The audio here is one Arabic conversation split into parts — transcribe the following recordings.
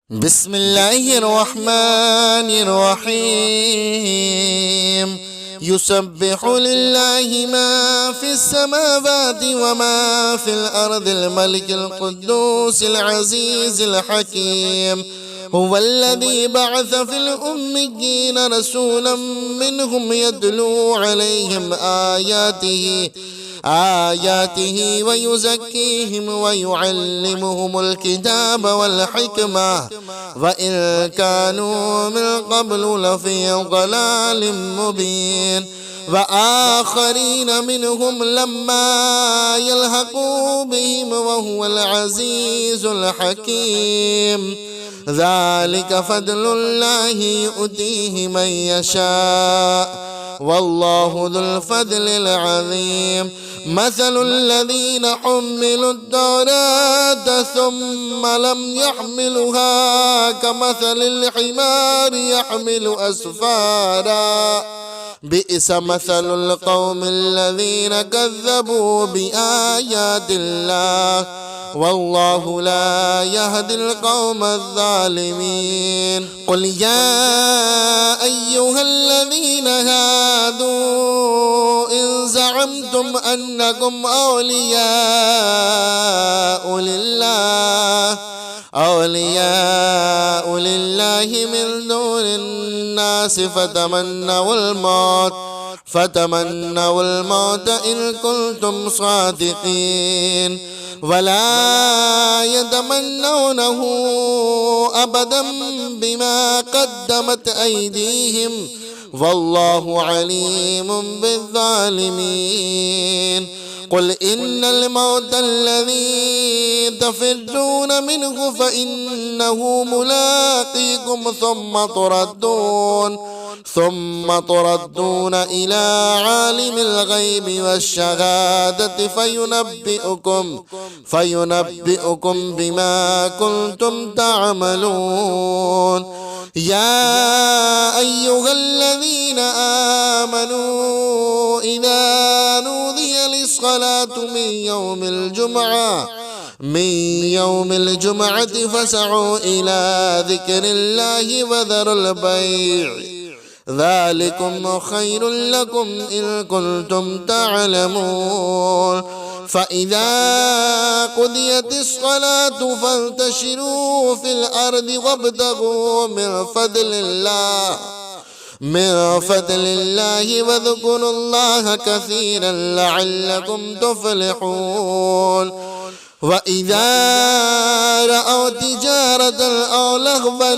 بسم الله الرحمن الرحيم. يسبح لله ما في السماوات وما في الأرض الملك القدوس العزيز الحكيم. هو الذي بعث في الأميين رسولا منهم يتلو عليهم آياته ويزكيهم ويعلمهم الكتاب والحكمة وإن كانوا من قبل لفي ضلال مبين. وآخرين منهم لما يلحقوا بهم وهو العزيز الحكيم. ذلك فضل الله يؤتيه من يشاء والله ذو الفضل العظيم. مثل الذين حملوا التوراة ثم لم يحملوها كمثل الحمار يحمل أسفارا بئس مثل القوم الذين كذبوا بآيات الله والله لا يهدي القوم الظالمين. قل يا أيها الذين هادوا إن زعمتم أنكم أولياء لله من دون الناس فتمنوا الموت إن كنتم صادقين ولا يتمنونه أبدا بما قدمت أيديهم والله عليم بالظالمين. قل إن الموت الذي تفرون منه فإنه ملاقيكم ثم تردون إلى عالم الغيب والشهادة فينبئكم بما كنتم تعملون. يا أيها الذين آمنوا إذا نودي للصلاة من يوم الجمعة فاسعوا إلى ذكر الله وذروا البيع ذلكم خير لكم إن كنتم تعلمون. فإذا قضيت الصلاة فانتشروا في الأرض وابتغوا من فضل الله واذكروا الله كثيرا لعلكم تفلحون. وإذا رأوا تجارة أو لهوا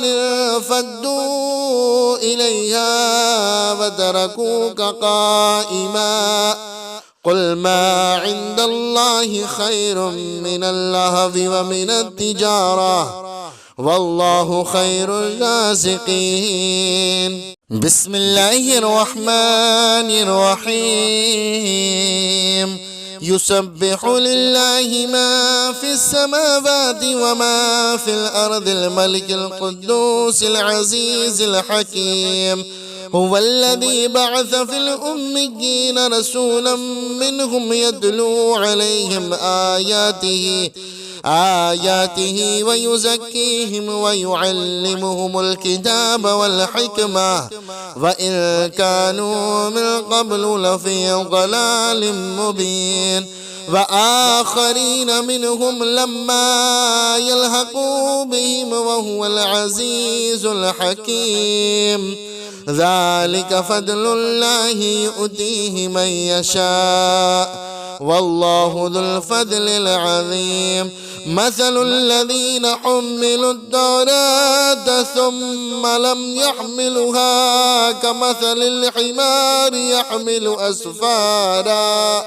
انفضوا إليها وتركوك قائما قل ما عند الله خير من اللهو ومن التجارة والله خير الرازقين. بسم الله الرحمن الرحيم. يسبح لله ما في السماوات وما في الأرض الملك القدوس العزيز الحكيم. هو الذي بعث في الأميين رسولا منهم يتلو عليهم آياته ويزكيهم ويعلمهم الكتاب والحكمة وإن كانوا من قبل لفي ضلال مبين. وآخرين منهم لما يلحقوا بهم وهو العزيز الحكيم. ذلك فضل الله يؤتيه من يشاء والله ذو الفضل العظيم. مثل الذين حملوا التوراة ثم لم يحملوها كمثل الحمار يحمل أسفارا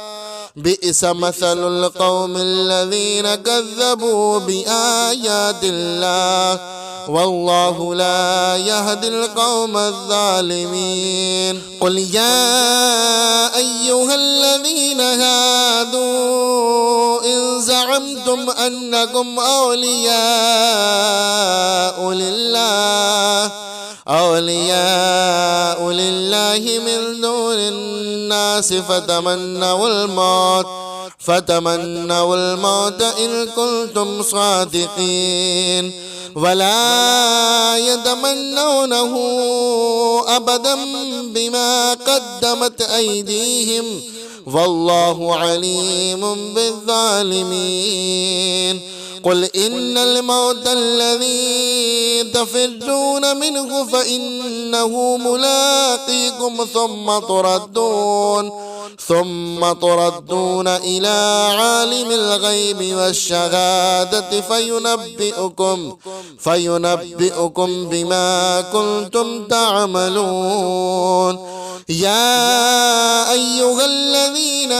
بئس مثل القوم الذين كذبوا بآيات الله والله لا يهدي القوم الظالمين. قل يا أيها الذين هادوا إن زعمتم أنكم أولياء لله من دون الناس فتمنوا الموت إن كنتم صادقين ولا يتمنونه أبدا بما قدمت أيديهم والله عليم بالظالمين. قل إن الموت الذي تفرون منه فإنه ملاقيكم ثم تردون إلى عالم الغيب والشهادة فينبئكم بما كنتم تعملون. يا أيها الذين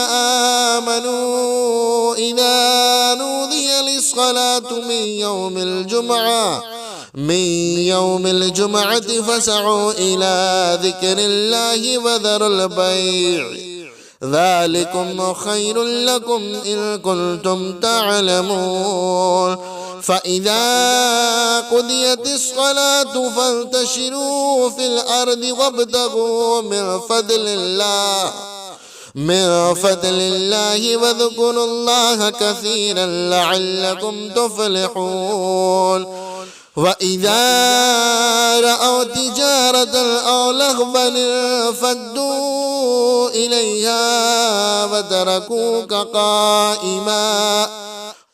آمنوا إذا نودي للصلاة من يوم الجمعة فاسعوا إلى ذكر الله وذروا البيع ذلكم خير لكم إن كنتم تعلمون. فإذا قضيت الصلاة فانتشروا في الأرض وابتغوا من فضل الله واذكروا الله كثيرا لعلكم تفلحون. وإذا رأوا تجارة أو لهوا انفضوا إليها وتركوك قائما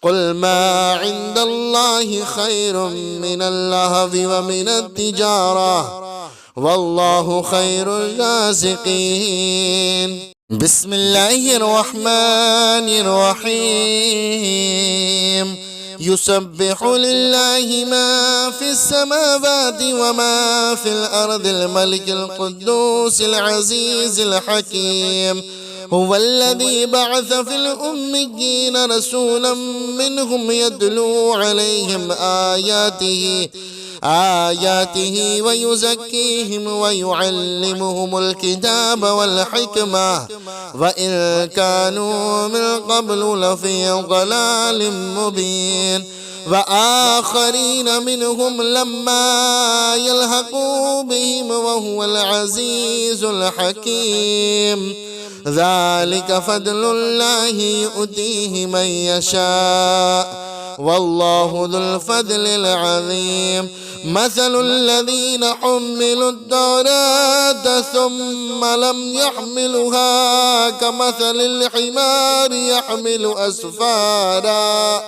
قل ما عند الله خير من اللهو ومن التجارة والله خير الرازقين. بسم الله الرحمن الرحيم. يسبح لله ما في السماوات وما في الأرض الملك القدوس العزيز الحكيم. هو الذي بعث في الأميين رسولا منهم يتلو عليهم آياته ويزكيهم ويعلمهم الكتاب والحكمة وإن كانوا من قبل لفي ضلال مبين. وآخرين منهم لما يلحقوا بهم وهو العزيز الحكيم. ذلك فضل الله يؤتيه من يشاء والله ذو الفضل العظيم. مثل الذين حملوا التوراة ثم لم يحملوها كمثل الحمار يحمل أسفارا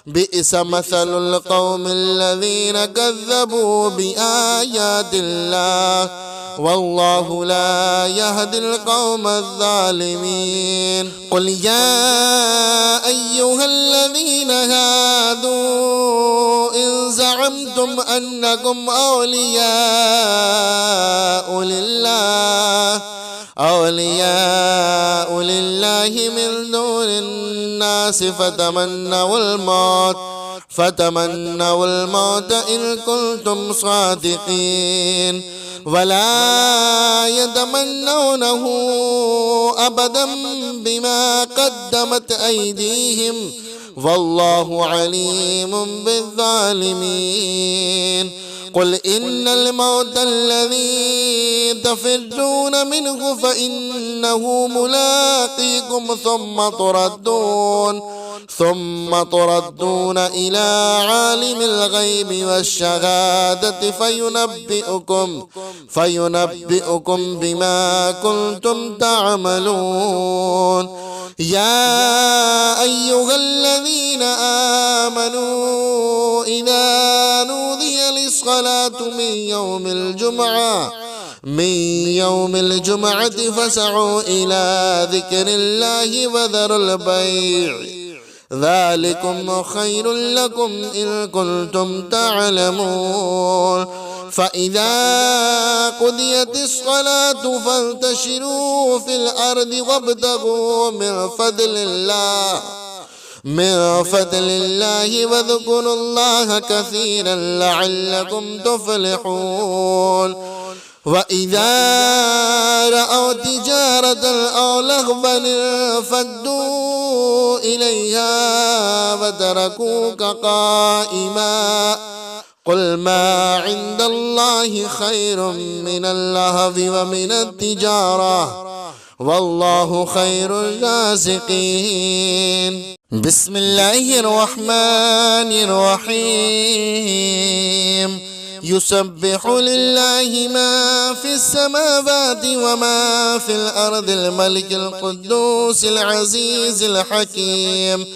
بئس مثل القوم الذين كذبوا بآيات الله والله لا يهدي القوم الظالمين. قل يا أيها الذين هادوا إن زعمتم أنكم أولياء لله من دون الناس فتمنوا الموت إن كنتم صادقين ولا يتمنونه أبدا بما قدمت أيديهم والله عليم بالظالمين. قل إن الموت الذي تفرون منه فإنه ملاقيكم ثم تردون إلى عالم الغيب والشهادة فينبئكم بما كنتم تعملون. يا أيها الذين آمنوا إذا نودي للصلاة من يوم الجمعة فاسعوا إلى ذكر الله وذروا البيع ذلكم خير لكم إن كنتم تعلمون. فإذا قضيت الصلاة فانتشروا في الأرض وابتغوا من فضل الله واذكروا الله كثيرا لعلكم تفلحون. وإذا رأوا تجارة أو لهوا انفضوا إليها وتركوك قائما قل ما عند الله خير من اللهو ومن التجارة والله خير الرازقين. بسم الله الرحمن الرحيم يسبح لله ما في السماوات وما في الأرض الملك القدوس العزيز الحكيم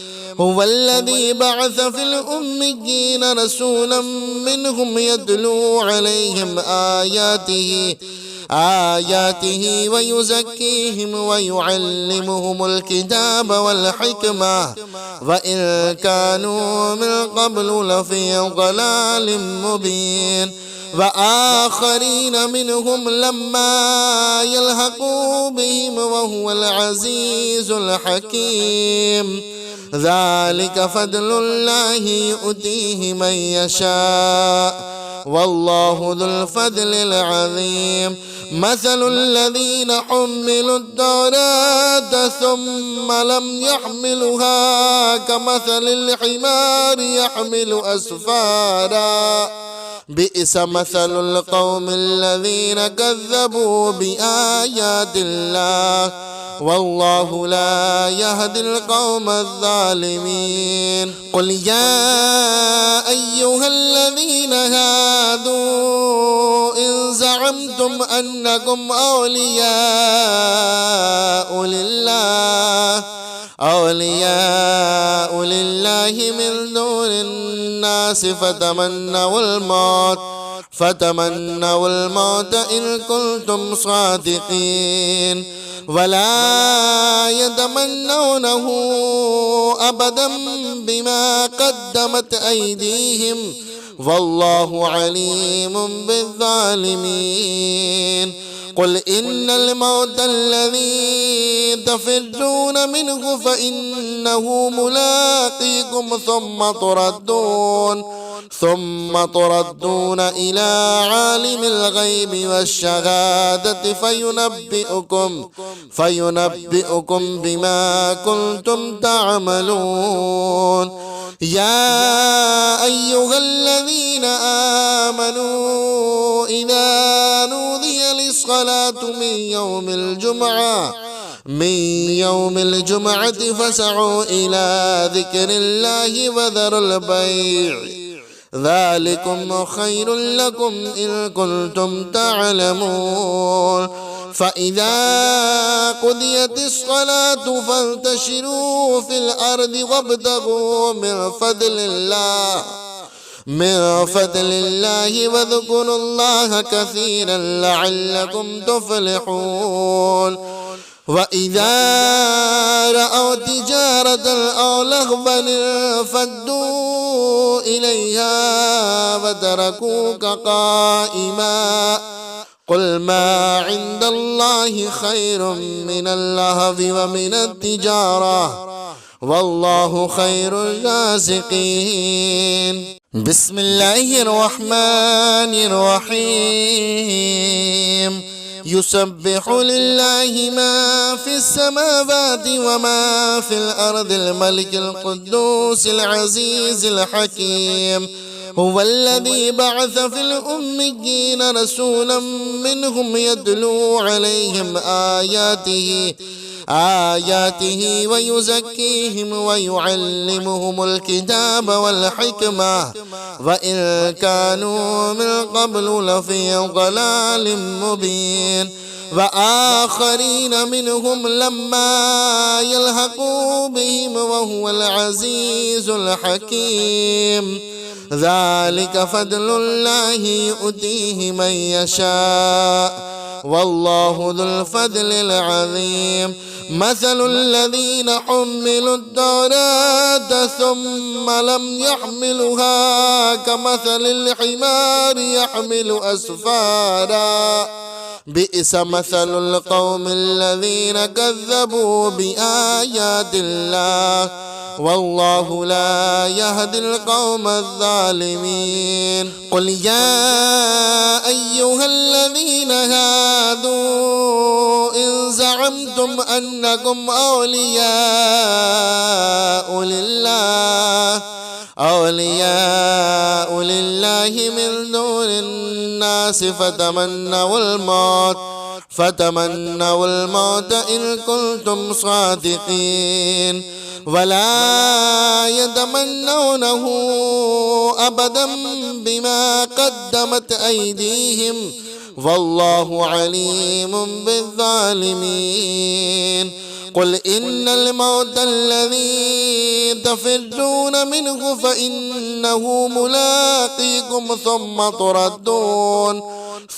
هو الذي بعث في الأميين رسولا منهم يتلو عليهم آياته ويزكيهم ويعلمهم الكتاب والحكمة وإن كانوا من قبل لفي ضلال مبين وآخرين منهم لما يلحقوا بهم وهو العزيز الحكيم ذلك فضل الله يؤتيه من يشاء والله ذو الفضل العظيم مثل الذين حملوا التوراة ثم لم يحملوها كمثل الحمار يحمل أسفارا بئس مثل القوم الذين كذبوا بآيات الله والله لا يهدي القوم الظالمين قل يا أيها الذين هادوا إن زعمتم أنكم أولياء لله من دون الناس فتمنوا الموت إن كنتم صادقين ولا يتمنونه أبدا بما قدمت أيديهم والله عليم بالظالمين قل إن الموت الذي تفرون منه فإنه ملاقيكم ثم تردون إلى عالم الغيب والشهادة فينبئكم بما كنتم تعملون يا أيها الذين آمنوا إذا نودي للصلاة من يوم الجمعة فاسعوا إلى ذكر الله وذروا البيع ذلكم خير لكم إن كنتم تعلمون فإذا قضيت الصلاة فانتشروا في الأرض وابتغوا من فضل الله واذكروا الله كثيرا لعلكم تفلحون وإذا رأوا تجارة أو لهوا انفضوا إليها وتركوك قائما قل ما عند الله خير من اللهو ومن التجارة والله خير الرازقين بسم الله الرحمن الرحيم يسبح لله ما في السماوات وما في الأرض الملك القدوس العزيز الحكيم هو الذي بعث في الأميين رسولا منهم يتلو عليهم آياته ويزكيهم ويعلمهم الكتاب والحكمة وإن كانوا من قبل لفي ضلال مبين وآخرين منهم لما يلحقوا بهم وهو العزيز الحكيم ذلك فضل الله يؤتيه من يشاء والله ذو الفضل العظيم مثل الذين حملوا التوراة ثم لم يحملوها كمثل الحمار يحمل أسفارا بئس مثل القوم الذين كذبوا بآيات الله والله لا يهدي القوم الظالمين قل يا أيها الذين هادوا إن زعمتم أنكم أولياء لله من دون الناس فتمنوا الموت إن كنتم صادقين ولا يتمنونه أبدا بما قدمت أيديهم والله عليم بالظالمين. قل إن الموت الذي تفرون منه فإنه ملاقيكم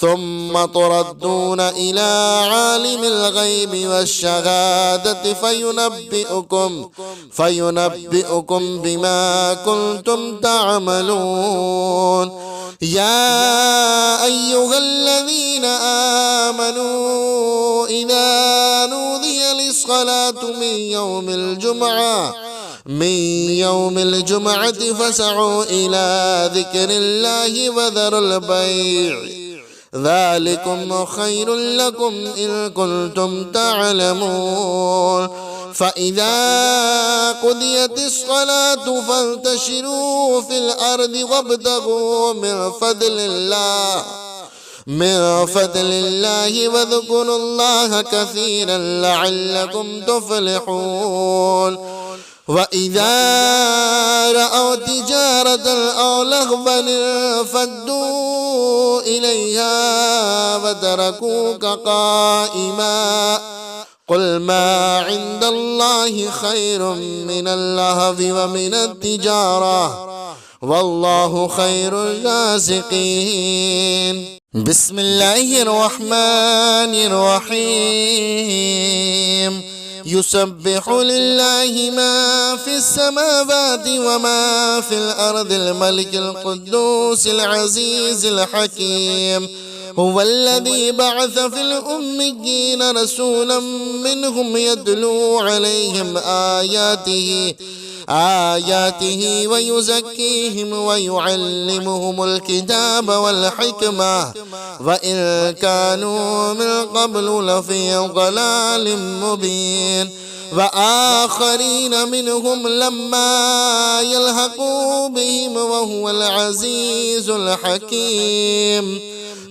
ثم تردون إلى عالم الغيب والشهادة فينبئكم بما كنتم تعملون. يا أيها الذين آمنوا إذا نودي للصلاة من يوم الجمعة فاسعوا إلى ذكر الله وذروا البيع ذلكم خير لكم إن كنتم تعلمون. فإذا قضيت الصلاة فانتشروا في الأرض وابتغوا من فضل الله واذكروا الله كثيرا لعلكم تفلحون. وإذا رأوا تجارة أو لهوا انفضوا إليها وتركوك قائما قل ما عند الله خير من اللهو ومن التجارة والله خير الرازقين. بسم الله الرحمن الرحيم. يسبح لله ما في السماوات وما في الأرض الملك القدوس العزيز الحكيم. هو الذي بعث في الأميين رسولا منهم يتلو عليهم آياته ويزكيهم ويعلمهم الكتاب والحكمة وإن كانوا من قبل لفي ضلال مبين. وآخرين منهم لما يلحقوا بهم وهو العزيز الحكيم.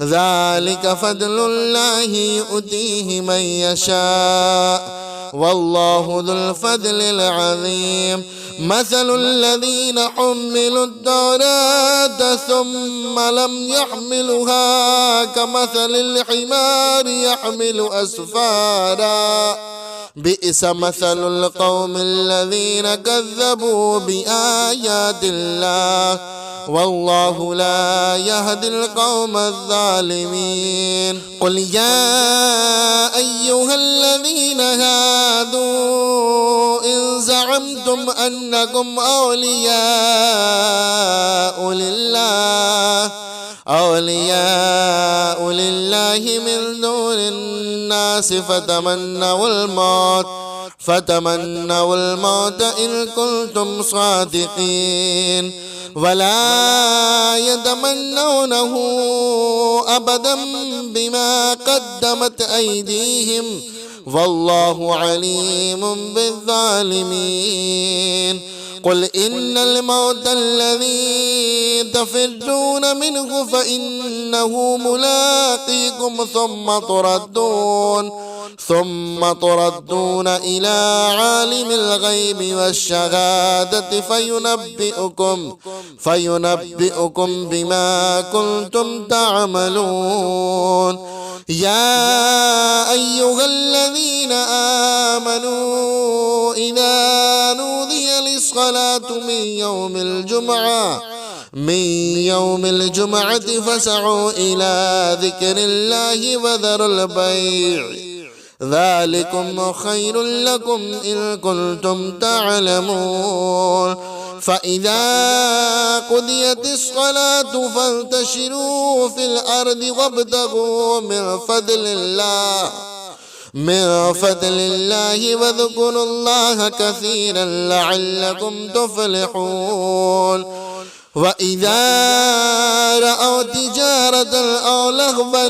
ذلك فضل الله يؤتيه من يشاء والله ذو الفضل العظيم. مثل الذين حملوا التوراة ثم لم يحملوها كمثل الحمار يحمل أسفارا بئس مثل القوم الذين كذبوا بآيات الله والله لا يهدي القوم الظالمين. قل يا أيها الذين هادوا إن زعمتم أنكم أولياء لله من دون الناس فتمنوا الموت إن كنتم صادقين ولا يتمنونه أبدا بما قدمت أيديهم والله عليم بالظالمين. قل إن الموت الذي تفرون منه فإنه ملاقيكم ثم تردون إلى عالم الغيب والشهادة فينبئكم بما كنتم تعملون. يا أيها الذين آمنوا إذا نودي للصلاة من يوم الجمعة فاسعوا إلى ذكر الله وذروا البيع ذلكم خير لكم إن كنتم تعلمون. فإذا قضيت الصلاة فانتشروا في الأرض وابتغوا من فضل الله واذكروا الله كثيرا لعلكم تفلحون. وإذا رأوا تجارة أو لهوا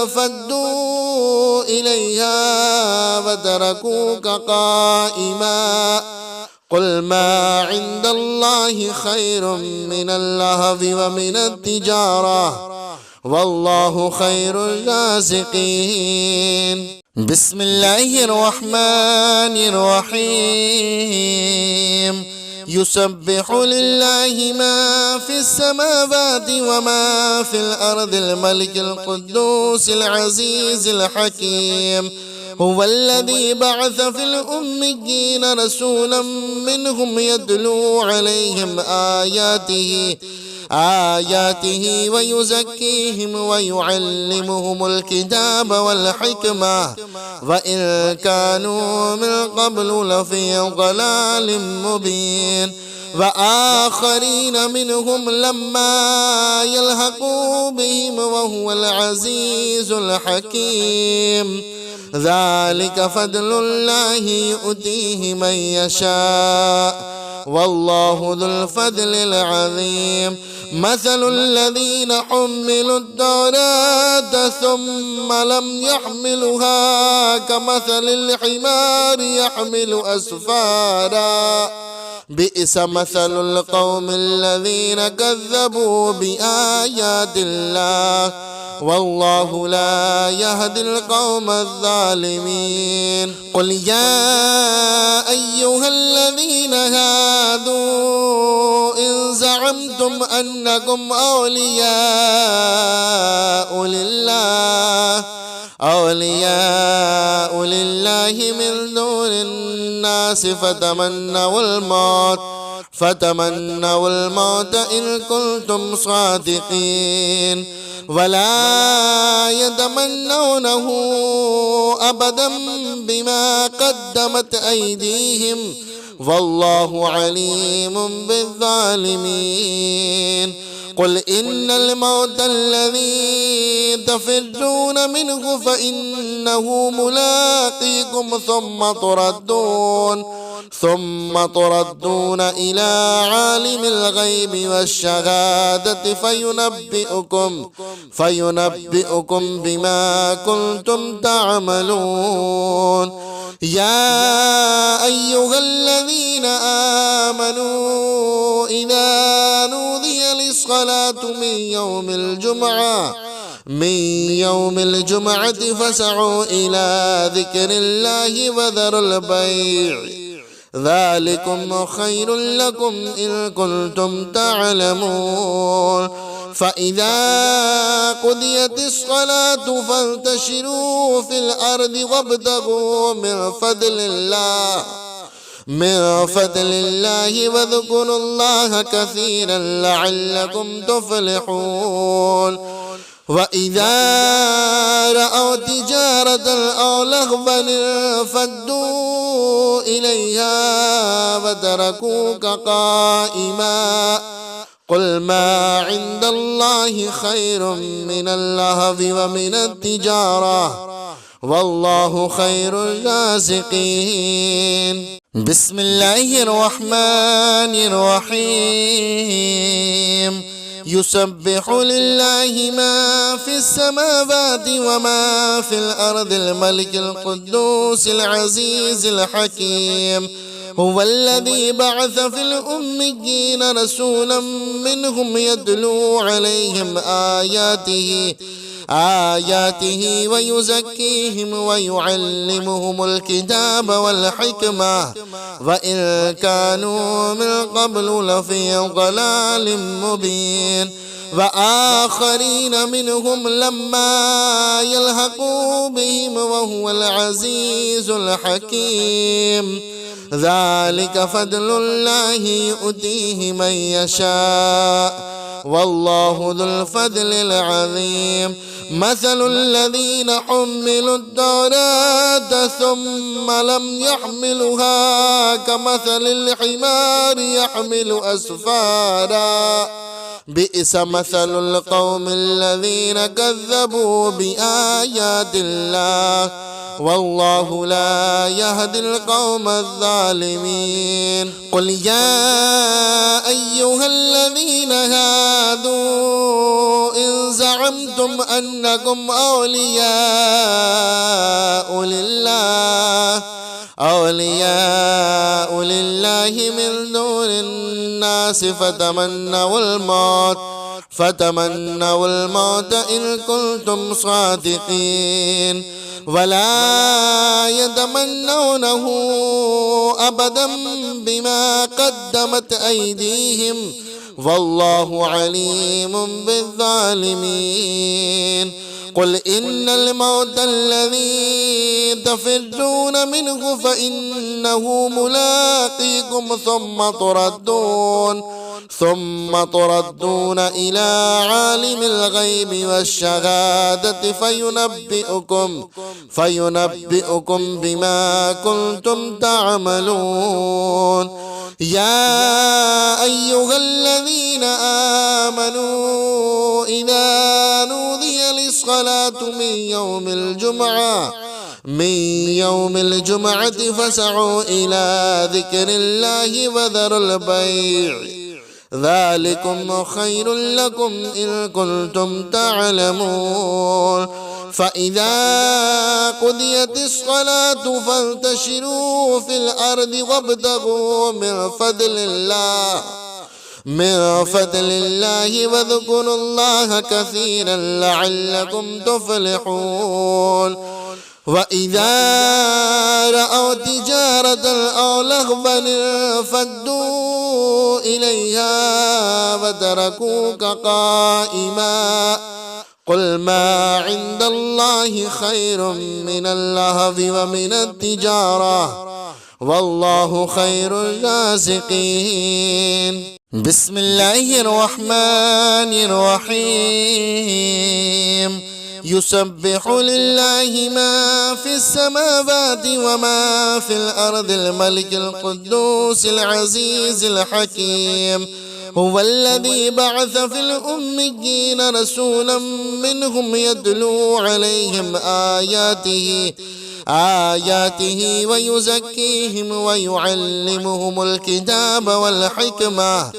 انفضوا إليها وتركوك قائما قل ما عند الله خير من اللهو ومن التجارة والله خير الرازقين. بسم الله الرحمن الرحيم يسبح لله ما في السماوات وما في الأرض الملك القدوس العزيز الحكيم هو الذي بعث في الأميين رسولا منهم يتلو عليهم آياته ويزكيهم ويعلمهم الكتاب والحكمة وإن كانوا من قبل لفي ضلال مبين وآخرين منهم لما يلحقوا بهم وهو العزيز الحكيم ذلك فضل الله يؤتيه من يشاء والله ذو الفضل العظيم مثل الذين حملوا التوراة ثم لم يحملوها كمثل الحمار يحمل أسفارا بئس مثل القوم الذين كذبوا بآيات الله والله لا يهدي القوم الظالمين قل يا أيها الذين هادوا إن زعمتم أنكم أولياء لله من دون الناس فتمنوا الموت إن كنتم صادقين ولا يتمنونه أبدا بما قدمت أيديهم والله عليم بالظالمين قل إن الموت الذي تفرون منه فإنه ملاقيكم ثم تردون إلى عالم الغيب والشهادة فينبئكم بما كنتم تعملون يا أيها الذين آمنوا إذا نودي للصلاة من يوم الجمعة فاسعوا إلى ذكر الله وذروا البيع ذلكم خير لكم إن كنتم تعلمون فإذا قضيت الصلاة فانتشروا في الأرض وابتغوا من فضل الله واذكروا الله كثيرا لعلكم تفلحون وإذا رأوا تجارة أو لهوا انفضوا إليها وتركوك قائما قل ما عند الله خير من اللهو ومن التجارة والله خير الرازقين بسم الله الرحمن الرحيم يسبح لله ما في السماوات وما في الأرض الملك القدوس العزيز الحكيم هو الذي بعث في الأميين رسولا منهم يتلو عليهم آياته ويزكيهم ويعلمهم الكتاب والحكمة وإن كانوا من قبل لفي ضلال مبين وآخرين منهم لما يلحقوا بهم وهو العزيز الحكيم ذلك فضل الله يؤتيه من يشاء والله ذو الفضل العظيم مثل الذين حملوا التوراة ثم لم يحملوها كمثل الحمار يحمل أسفارا بئس مثل القوم الذين كذبوا بآيات الله والله لا يهدي القوم الظالمين قل يا أيها الذين هادوا إن زعمتم أنكم أولياء لله من دون الناس فتمنوا الموت إن كنتم صادقين ولا يتمنونه أبدا بما قدمت أيديهم والله عليم بالظالمين. قل إن الموت الذي تفرون منه فإنه ملاقيكم ثم تردون إلى عالم الغيب والشهادة فينبئكم بما كنتم تعملون. يا أيها الذين آمنوا إذا نودي للصلاة من يوم الجمعة فاسعوا إلى ذكر الله وذروا البيع ذلكم خير لكم إن كنتم تعلمون. فإذا قضيت الصلاة فانتشروا في الأرض وابتغوا من فضل الله واذكروا الله كثيرا لعلكم تفلحون. وإذا رأوا تجارة أو لهوا انفضوا إليها وتركوك قائما قل ما عند الله خير من اللهو ومن التجارة والله خير الرازقين. بسم الله الرحمن الرحيم. يسبح لله ما في السماوات وما في الأرض الملك القدوس العزيز الحكيم. هو الذي بعث في الأميين رسولا منهم يتلو عليهم آياته ويزكيهم ويعلمهم الكتاب والحكمة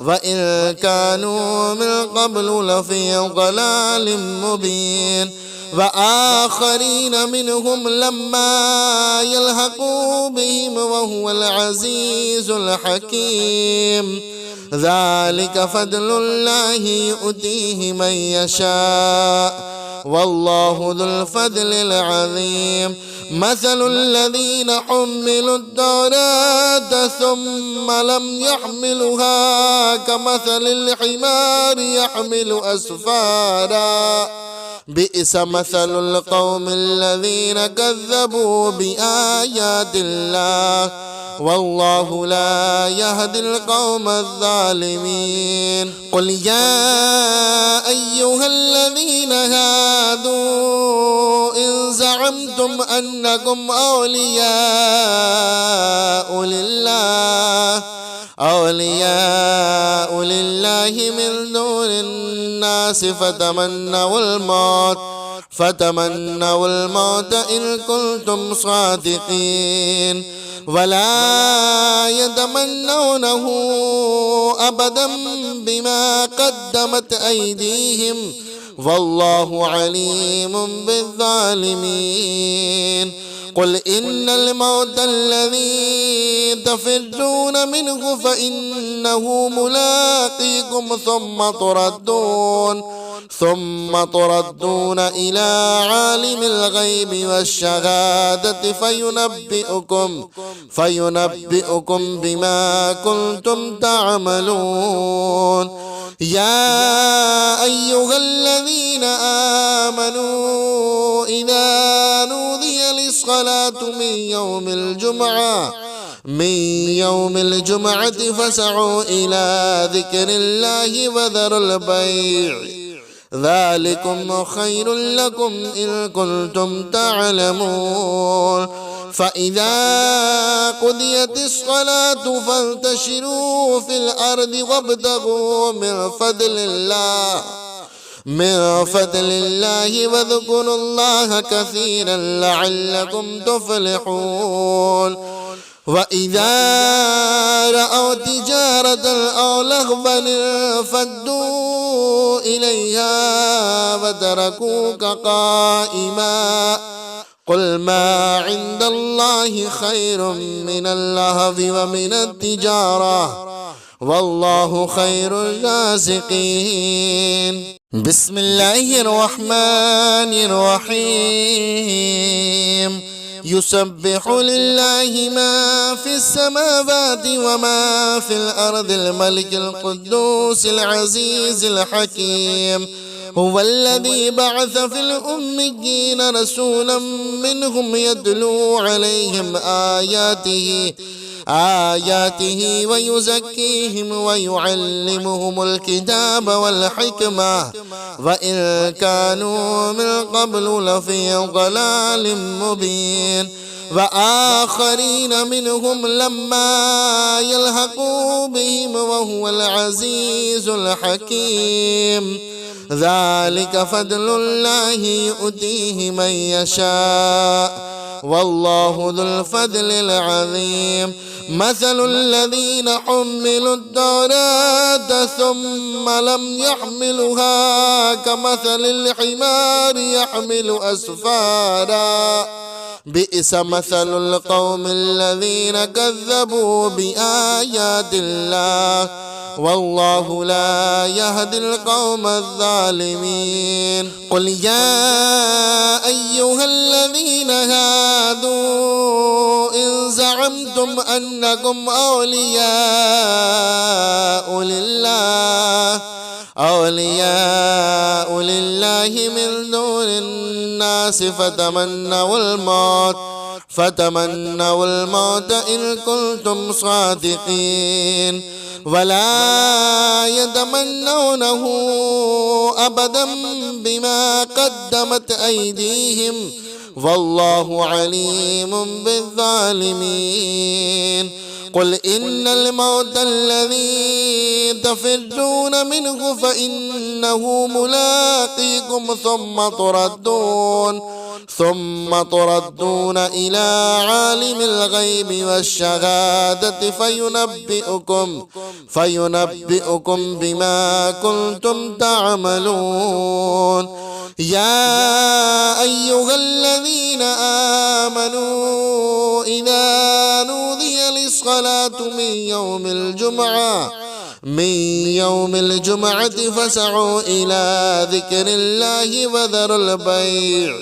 وإن كانوا من قبل لفي ضلال مبين. وآخرين منهم لما يلحقوا بهم وهو العزيز الحكيم. ذلك فضل الله يؤتيه من يشاء والله ذو الفضل العظيم. مثل الذين حملوا التوراة ثم لم يحملوها كمثل الحمار يحمل أسفارا بئس مثل القوم الذين كذبوا بآيات الله والله لا يهدي القوم الظالمين. قل يا أيها الذين هادوا إن زعمتم أنكم أولياء لله من دون الناس فتمنوا الموت إن كنتم صادقين ولا يتمنونه أبدا بما قدمت أيديهم والله عليم بالظالمين. قل إن الموت الذي تفرون منه فإنه ملاقيكم ثم تردون إلى عالم الغيب والشهادة فينبئكم بما كنتم تعملون. يا أيها الذين آمنوا إذا نودي للصلاة من يوم الجمعة فاسعوا إلى ذكر الله وذروا البيع ذلكم خير لكم إن كنتم تعلمون. فإذا قضيت الصلاة فانتشروا في الأرض وابتغوا من فضل الله واذكروا الله كثيرا لعلكم تفلحون. وإذا رأوا تجارة أو لهوا انفضوا إليها وتركوك قائما قل ما عند الله خير من اللهو ومن التجارة والله خير الرازقين. بسم الله الرحمن الرحيم. يسبح لله ما في السماوات وما في الأرض الملك القدوس العزيز الحكيم. هو الذي بعث في الأميين رسولا منهم يتلو عليهم آياته ويزكيهم ويعلمهم الكتاب والحكمة وإن كانوا من قبل لفي ضلال مبين. وآخرين منهم لما يلحقوا بهم وهو العزيز الحكيم. ذلك فضل الله يؤتيه من يشاء والله ذو الفضل العظيم. مثل الذين حملوا التوراة ثم لم يحملوها كمثل الحمار يحمل أسفارا بئس مثل القوم الذين كذبوا بآيات الله والله لا يهدي القوم الظالمين. قل يا أيها الذين هادوا إن زعمتم أنكم أولياء لله من دون الناس فتمنوا الموت إن كنتم صادقين ولا يتمنونه أبدا بما قدمت أيديهم والله عليم بالظالمين. قل إن الموت الذي تفرون منه فإنه ملاقيكم ثم تردون إلى عالم الغيب والشهادة فينبئكم بما كنتم تعملون. يا أيها الذين آمنوا إذا نودي للصلاة من يوم الجمعة فاسعوا إلى ذكر الله وذروا البيع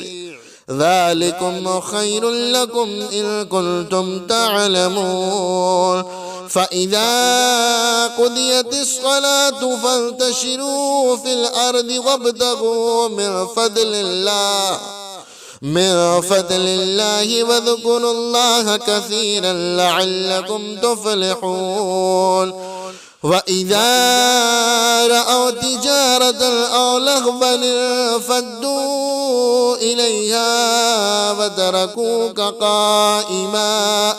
ذلكم خير لكم إن كنتم تعلمون. فإذا قضيت الصلاة فانتشروا في الأرض وابتغوا من فضل الله واذكروا الله كثيرا لعلكم تفلحون. وإذا رأوا تجارة أو لهوا انفضوا إليها وتركوك قائما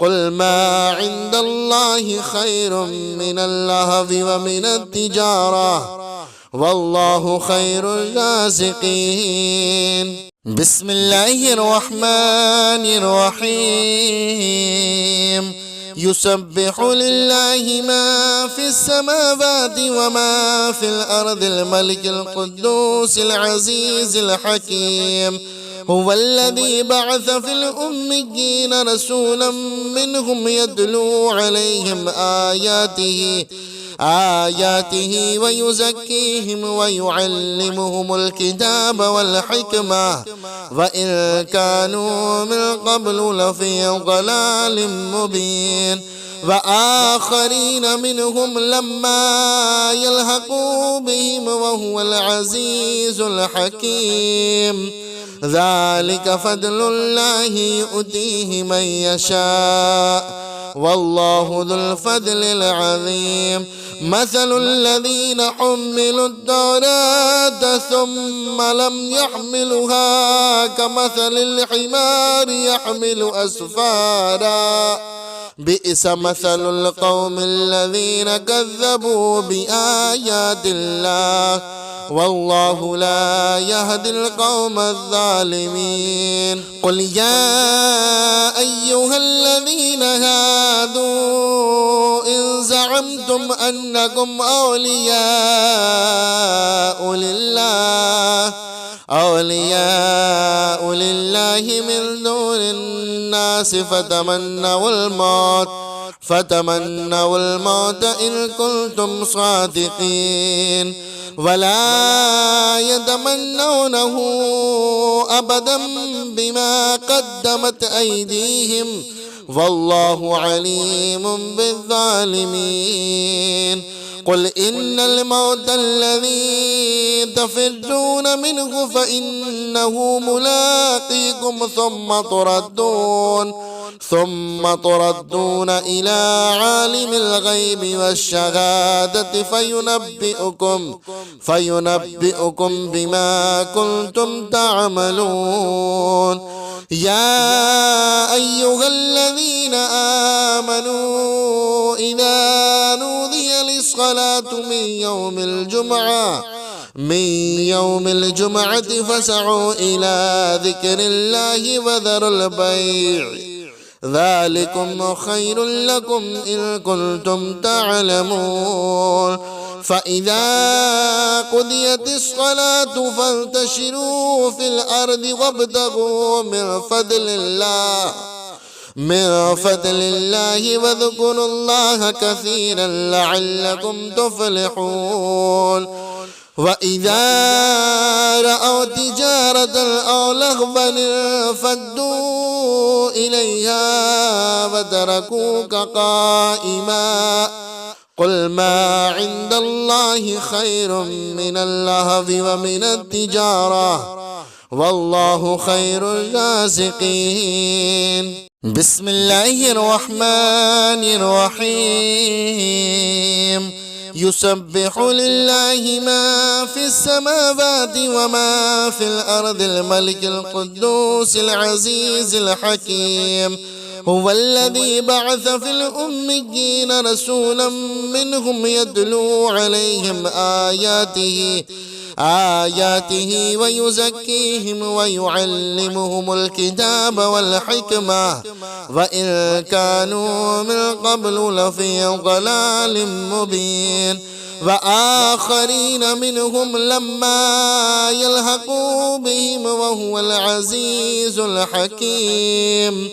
قل ما عند الله خير من اللهو ومن التجارة والله خير الرازقين. بسم الله الرحمن الرحيم. يسبح لله ما في السماوات وما في الأرض الملك القدوس العزيز الحكيم. هو الذي بعث في الأميين رسولا منهم يتلو عليهم آياته ويزكيهم ويعلمهم الكتاب والحكمة وإن كانوا من قبل لفي ضلال مبين. وآخرين منهم لما يلحقوا بهم وهو العزيز الحكيم. ذلك فضل الله يؤتيه من يشاء والله ذو الفضل العظيم. مثل الذين حملوا التوراة ثم لم يحملوها كمثل الحمار يحمل أسفارا بئس مثل القوم الذين كذبوا بآيات الله والله لا يهدي القوم الظالمين. قل يا أيها الذين هادوا إن زعمتم أنكم أولياء لله من دون الناس فتمنوا الموت إن كنتم صادقين ولا يتمنونه أبدا بما قدمت أيديهم والله عليم بالظالمين. قل إن الموت الذي تفرون منه فإنه ملاقيكم ثم تردون إلى عالم الغيب والشهادة فينبئكم بما كنتم تعملون. يا أيها الذين آمنوا إذا نودي للصلاة من يوم الجمعة فاسعوا إلى ذكر الله وذروا البيع ذلكم خير لكم إن كنتم تعلمون. فإذا قضيت الصلاة فانتشروا في الأرض وابتغوا من فضل الله واذكروا الله كثيرا لعلكم تفلحون. وإذا رأوا تجارة أو لهوا انفضوا إليها وتركوك قائما قل ما عند الله خير من اللهو ومن التجارة والله خير الرازقين. بسم الله الرحمن الرحيم. يسبح لله ما في السماوات وما في الأرض الملك القدوس العزيز الحكيم. هو الذي بعث في الأميين رسولا منهم يتلو عليهم آياته ويزكيهم ويعلمهم الكتاب والحكمة وإن كانوا من قبل لفي ضلال مبين. وآخرين منهم لما يلحقوا بهم وهو العزيز الحكيم.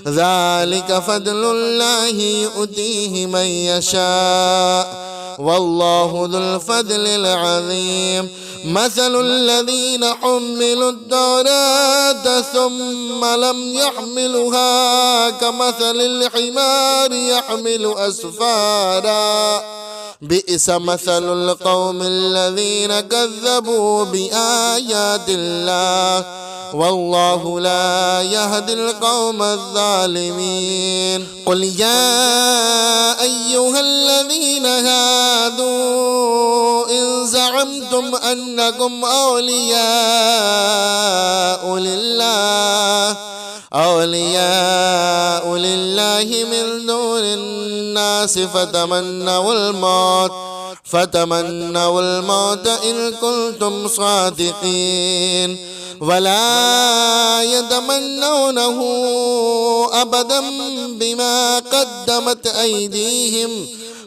ذلك فضل الله يؤتيه من يشاء والله ذو الفضل العظيم. مثل الذين حملوا التوراة ثم لم يحملوها كمثل الحمار يحمل أسفارا بئس مثل القوم الذين كذبوا بآيات الله والله لا يهدي القوم الظالمين. قل يا أيها الذين هادوا إن زعمتم أنكم أولياء لله من دون الناس فتمنوا الموت إن كنتم صادقين ولا يتمنونه أبدا بما قدمت أيديهم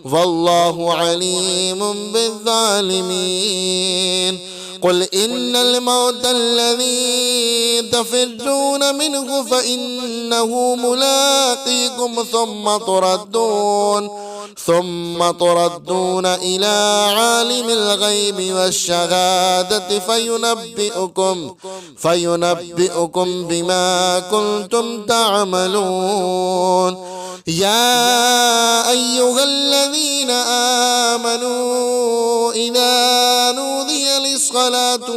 والله عليم بالظالمين. قل إن الموت الذي تفرون منه فإنه ملاقيكم ثم تردون إلى عالم الغيب والشهادة فينبئكم بما كنتم تعملون. يا أيها الذين آمنوا إذا نودي للصلاة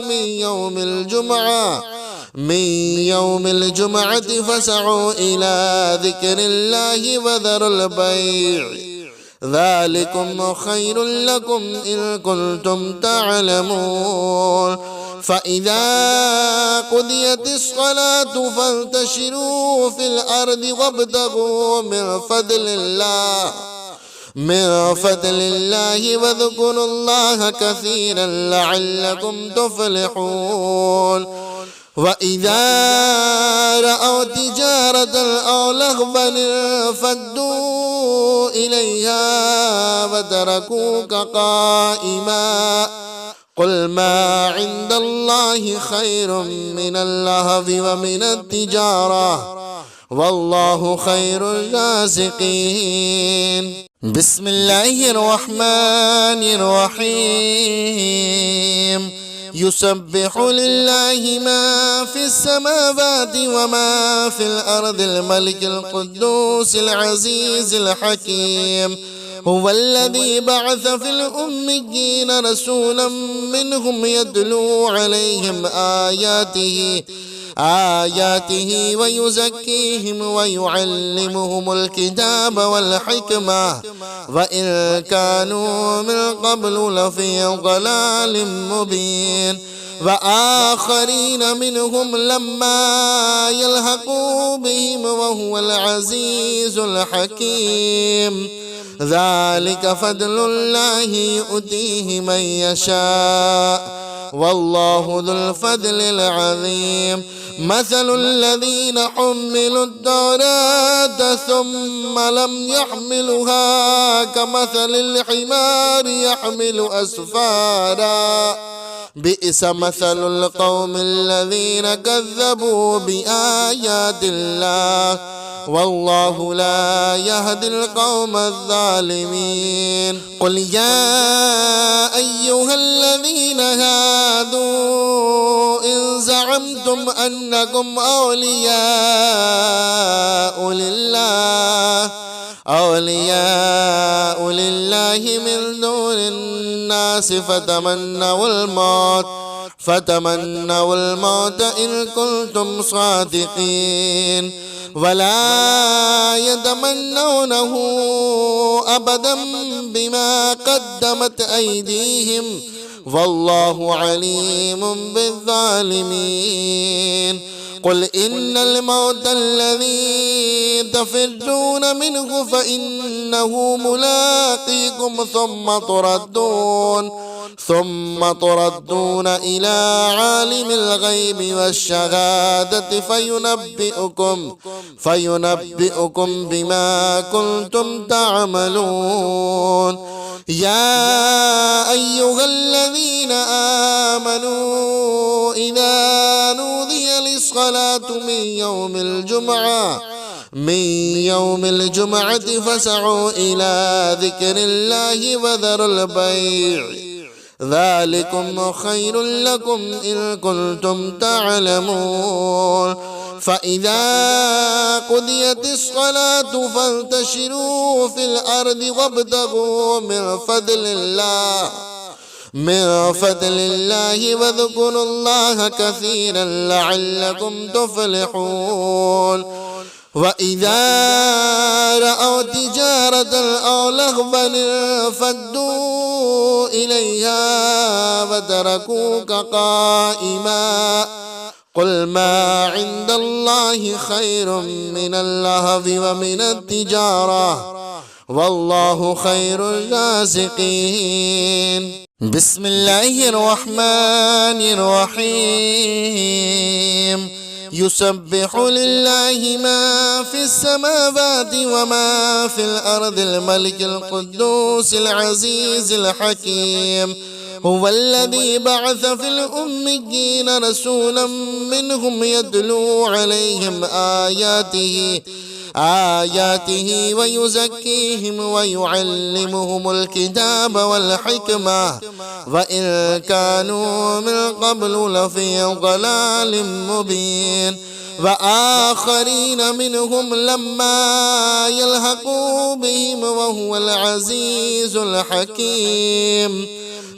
من يوم الجمعة فاسعوا إلى ذكر الله وذروا البيع ذلكم خير لكم إن كنتم تعلمون. فإذا قضيت الصلاة فانتشروا في الأرض وابتغوا من فضل الله واذكروا الله كثيرا لعلكم تفلحون. وإذا رأوا تجارة أو لهوا انفضوا إليها وتركوك قائما قل ما عند الله خير من اللهو ومن التجارة والله خير الرازقين. بسم الله الرحمن الرحيم. يسبح لله ما في السماوات وما في الأرض الملك القدوس العزيز الحكيم. هو الذي بعث في الأميين رسولا منهم يتلو عليهم آياته ويزكيهم ويعلمهم الكتاب والحكمة وإن كانوا من قبل لفي ضلال مبين. وآخرين منهم لما يلحقوا بهم وهو العزيز الحكيم. ذلك فضل الله يؤتيه من يشاء والله ذو الفضل العظيم. مثل الذين حملوا التوراة ثم لم يحملوها كمثل الحمار يحمل أسفارا بئس مثل القوم الذين كذبوا بآيات الله والله لا يهدي القوم الظالمين. قل يا أيها الذين هادوا إن زعمتم أنكم أولياء لله من دون الناس فتمنوا الموت إن كنتم صادقين ولا يتمنونه أبدا بما قدمت أيديهم والله عليم بالظالمين. قل إن الموت الذي تفرون منه فإنه ملاقيكم ثم تردون إلى عالم الغيب والشهادة فينبئكم بما كنتم تعملون. يا أيها الذين آمنوا إذا نودي للصلاة من يوم الجمعة فاسعوا إلى ذكر الله وذروا البيع ذلكم خير لكم إن كنتم تعلمون. فإذا قضيت الصلاة فانتشروا في الأرض وابتغوا من فضل الله واذكروا الله كثيرا لعلكم تفلحون. وإذا رأوا تجارة أو لهوا انفضوا إليها وتركوك قائما قل ما عند الله خير من اللهو ومن التجارة والله خير الرازقين. بسم الله الرحمن الرحيم. يسبح لله ما في السماوات وما في الأرض الملك القدوس العزيز الحكيم. هو الذي بعث في الأميين رسولا منهم يتلو عليهم آياته ويزكيهم ويعلمهم الكتاب والحكمة وإن كانوا من قبل لفي ضلال مبين. وآخرين منهم لما يلحقوا بهم وهو العزيز الحكيم.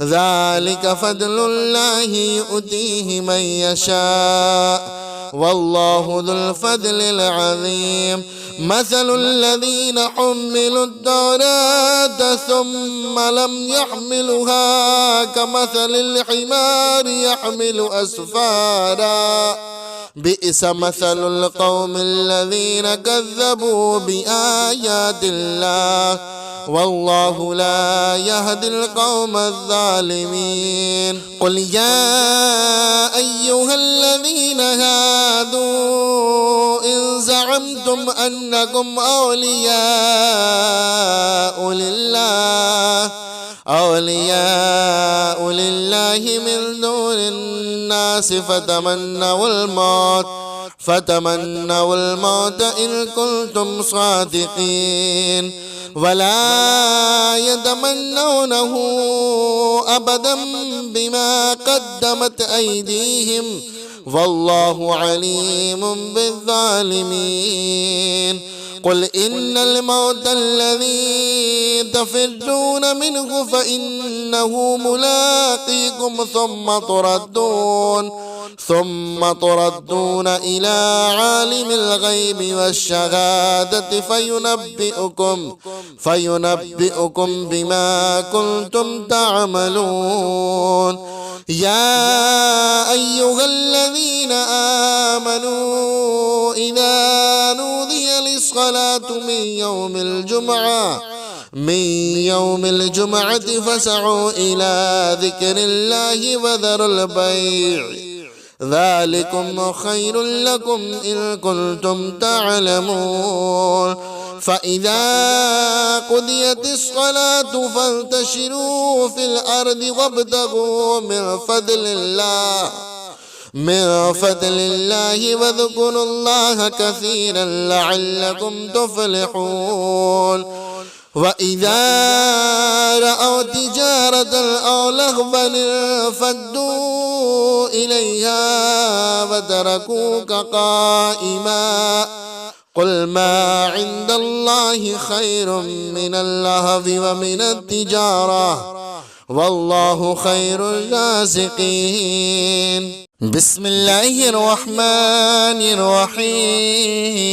ذلك فضل الله يؤتيه من يشاء والله ذو الفضل العظيم. مثل الذين حملوا التوراة ثم لم يحملوها كمثل الحمار يحمل أسفارا بئس مثل القوم الذين كذبوا بآيات الله والله لا يهدي القوم الظالمين. قل يا أيها الذين هادوا إن زعمتم أنكم أولياء لله من دون الناس فتمنوا الموت إن كنتم صادقين ولا يتمنونه أبدا بما قدمت أيديهم والله عليم بالظالمين قل إن الموت الذي تفرون منه فإنه ملاقيكم ثم تردون إلى عالم الغيب والشهادة فينبئكم بما كنتم تعملون يا أيها الذين آمنوا إذا نودي للصلاة من يوم الجمعة فاسعوا إلى ذكر الله وذروا البيع ذلكم خير لكم إن كنتم تعلمون فإذا قضيت الصلاة فانتشروا في الأرض وابتغوا من فضل الله واذكروا الله كثيرا لعلكم تفلحون وإذا رأوا تجارة أو لهوا انفضوا إليها وتركوك قائما قل ما عند الله خير من اللهو ومن التجارة والله خير الرازقين بسم الله الرحمن الرحيم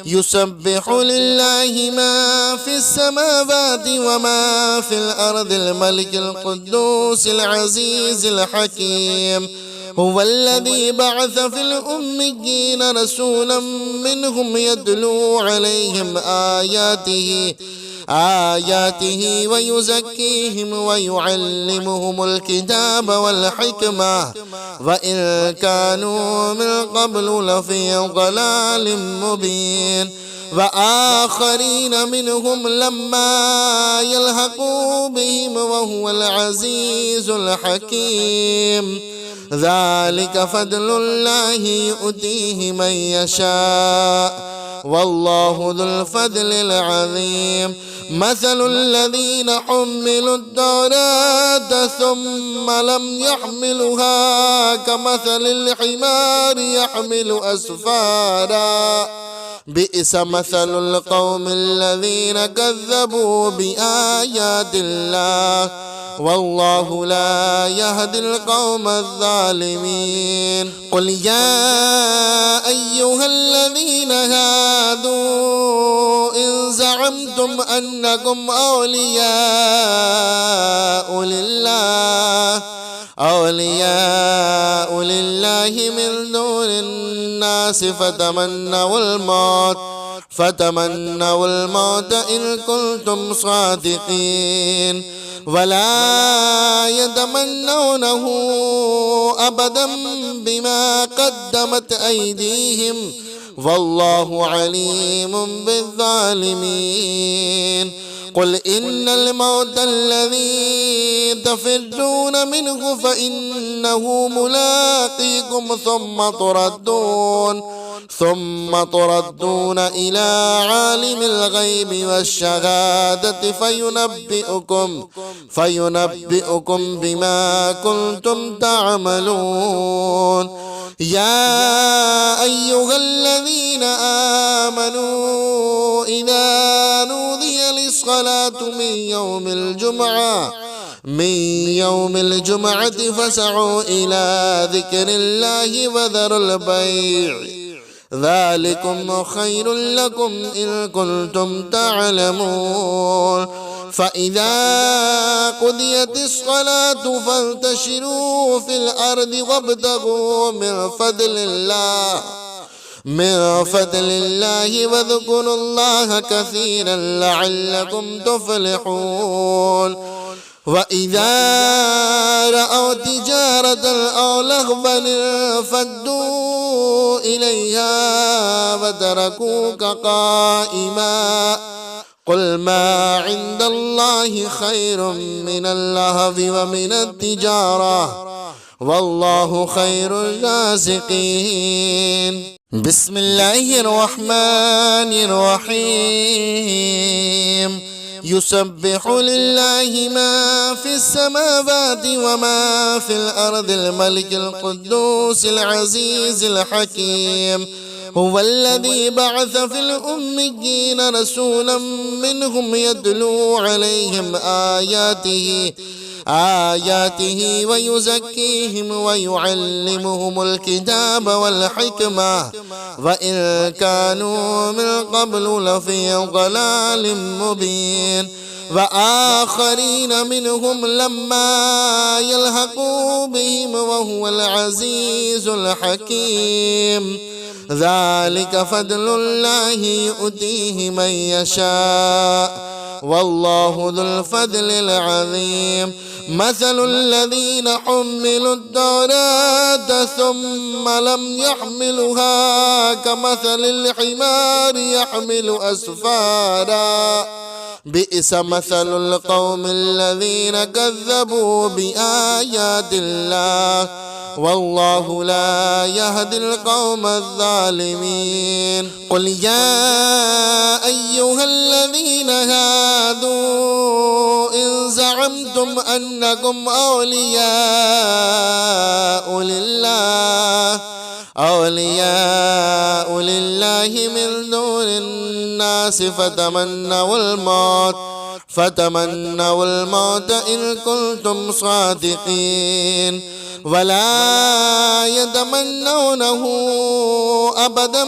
يسبح لله ما في السماوات وما في الأرض الملك القدوس العزيز الحكيم هو الذي بعث في الأميين رسولا منهم يتلو عليهم آياته ويزكيهم ويعلمهم الكتاب والحكمة وإن كانوا من قبل لفي ضلال مبين وآخرين منهم لما يلحقوا بهم وهو العزيز الحكيم ذلك فضل الله يؤتيه من يشاء والله ذو الفضل العظيم مثل الذين حملوا التوراة ثم لم يحملوها كمثل الحمار يحمل أسفارا بئس مثل القوم الذين كذبوا بآيات الله والله لا يهدي القوم الظالمين قل يا أيها الذين هادوا إن زعمتم أنكم أولياء لله من دون الناس فتمنوا الموت إن كنتم صادقين ولا يتمنونه أبدا بما قدمت أيديهم والله عليم بالظالمين قل إن الموت الذي تفرون منه فإنه ملاقيكم ثم تردون إلى عالم الغيب والشهادة فينبئكم بما كنتم تعملون يا أيها الذين آمنوا إذا نودي للصلاة من يوم الجمعة فاسعوا إلى ذكر الله وذروا البيع ذلكم خير لكم إن كنتم تعلمون فإذا قضيت الصلاة فانتشروا في الأرض وابتغوا من فضل الله واذكروا الله كثيرا لعلكم تفلحون وإذا رأوا تجارة أو لهوا انفضوا إليها وتركوك قائما قل ما عند الله خير من اللهو ومن التجارة والله خير الرازقين. بسم الله الرحمن الرحيم. يسبح لله ما في السماوات وما في الأرض الملك القدوس العزيز الحكيم. هو الذي بعث في الأميين رسولا منهم يتلو عليهم آياته ويزكيهم ويعلمهم الكتاب والحكمة وإن كانوا من قبل لفي ضلال مبين. وآخرين منهم لما يلحقوا بهم وهو العزيز الحكيم. ذلك فضل الله يؤتيه من يشاء والله ذو الفضل العظيم. مثل الذين حملوا التوراة ثم لم يحملوها كمثل الحمار يحمل أسفارا بئس مثل القوم الذين كذبوا بآيات الله والله لا يهدي القوم الظالمين. قل يا أيها الذين هادوا إن زعمتم أنكم أولياء لله من دون الناس فتمنوا الموت إن كنتم صادقين ولا يتمنونه أبدا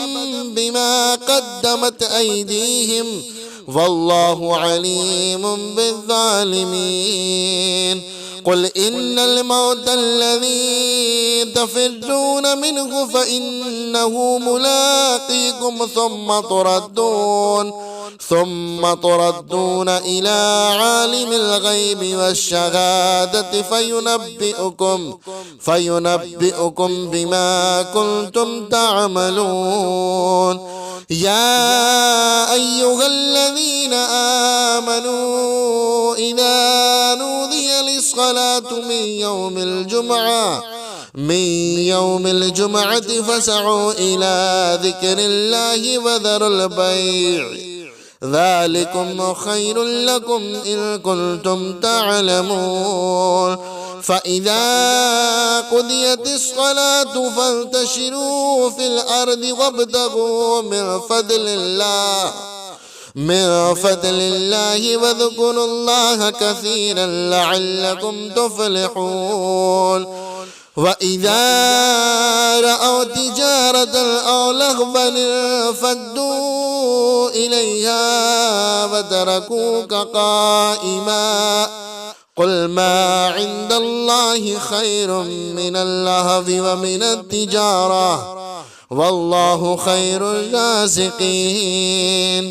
بما قدمت أيديهم والله عليم بالظالمين. قل إن الموت الذي تفرون منه فإنه ملاقيكم ثم تردون إلى عالم الغيب والشهادة فينبئكم بما كنتم تعملون. يا أيها الذين آمنوا إذا نودي للصلاة من يوم الجمعة فاسعوا إلى ذكر الله وذروا البيع ذلكم خير لكم إن كنتم تعلمون. فإذا قضيت الصلاة فانتشروا في الأرض وابتغوا من فضل الله واذكروا الله كثيرا لعلكم تفلحون. وإذا رأوا تجارة أو لهوا انفضوا إليها وتركوك قائما قل ما عند الله خير من اللهو ومن التجارة والله خير الرازقين.